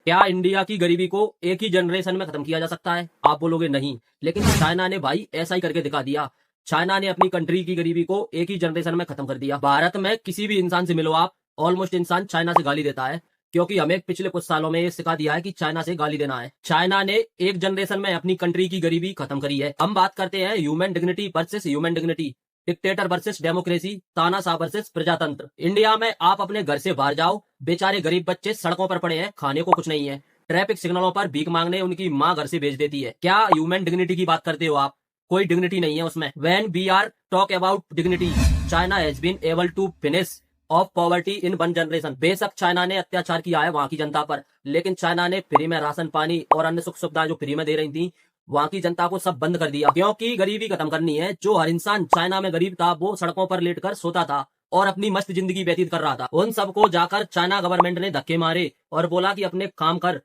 क्या इंडिया की गरीबी को एक ही जनरेशन में खत्म किया जा सकता है? आप बोलोगे नहीं, लेकिन चाइना ने भाई ऐसा ही करके दिखा दिया। चाइना ने अपनी कंट्री की गरीबी को एक ही जनरेशन में खत्म कर दिया। भारत में किसी भी इंसान से मिलो आप, ऑलमोस्ट इंसान चाइना से गाली देता है, क्योंकि हमें पिछले कुछ सालों में ये सिखा दिया है कि चाइना से गाली देना है। चाइना ने एक जनरेशन में अपनी कंट्री की गरीबी खत्म करी है। हम बात करते हैं human dignity versus human dignity, dictator versus democracy, तानाशाह वर्सेस प्रजातंत्र। इंडिया में आप अपने घर से बाहर जाओ, बेचारे गरीब बच्चे सड़कों पर पड़े हैं, खाने को कुछ नहीं है। ट्रैफिक सिग्नलों पर भीख मांगने उनकी माँ घर से भेज देती है। क्या ह्यूमन डिग्निटी की बात करते हो आप? कोई डिग्निटी नहीं है उसमें। When we are talk about dignity, China has been able to finish off poverty in one generation. बेशक चाइना ने अत्याचार किया है वहां की जनता पर, लेकिन चाइना ने फ्री में राशन पानी और अन्य सुख सुविधाएं जो फ्री में दे रही थी, वहां की जनता को सब बंद कर दिया, क्योंकि गरीबी खत्म करनी है। जो हर इंसान चाइना में गरीब था वो सड़कों पर लेटकर सोता था और अपनी मस्त जिंदगी व्यतीत कर रहा था। उन सबको जाकर चाइना गवर्नमेंट ने धक्के मारे और बोला कि अपने काम कर,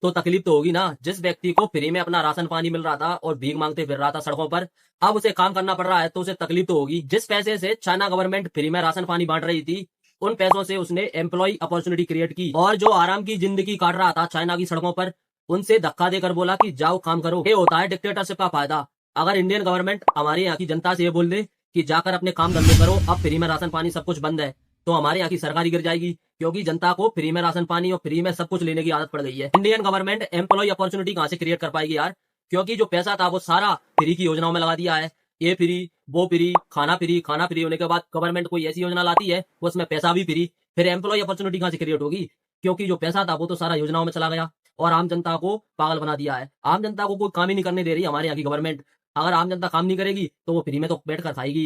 तो तकलीफ तो होगी ना। जिस व्यक्ति को फ्री में अपना राशन पानी मिल रहा था और भीख मांगते फिर रहा था सड़कों पर, अब उसे काम करना पड़ रहा है तो उसे तकलीफ तो होगी। जिस पैसे से चाइना गवर्नमेंट फ्री में राशन पानी बांट रही थी, उन पैसों से उसने एम्प्लॉय अपॉर्चुनिटी क्रिएट की, और जो आराम की जिंदगी काट रहा था चाइना की सड़कों पर, उनसे धक्का देकर बोला कि जाओ काम करो। ये होता है डिक्टेटरशिप का फायदा। अगर इंडियन गवर्नमेंट हमारे यहाँ की जनता से ये बोल दे कि जाकर अपने काम धंधे करो, अब फ्री में राशन पानी सब कुछ बंद है, तो हमारे यहाँ की सरकार ही गिर जाएगी, क्योंकि जनता को फ्री में राशन पानी और फ्री में सब कुछ लेने की आदत पड़ गई है। इंडियन गवर्नमेंट एम्प्लॉय अपॉर्चुनिटी कहाँ से क्रिएट कर पाएगी यार? क्योंकि जो पैसा था वो सारा फ्री की योजनाओं में लगा दिया है। ये फ्री, वो फ्री, खाना फ्री। खाना फ्री होने के बाद गवर्नमेंट कोई ऐसी योजना लाती है उसमें पैसा भी फ्री, फिर एम्प्लॉय अपॉर्चुनिटी कहाँ से क्रिएट होगी? क्योंकि जो पैसा था वो तो सारा योजनाओं में चला गया और आम जनता को पागल बना दिया है। आम जनता को कोई काम ही नहीं करने दे रही हमारे यहाँ की गवर्नमेंट। अगर आम जनता काम नहीं करेगी तो वो फ्री में तो बैठ कर खाएगी।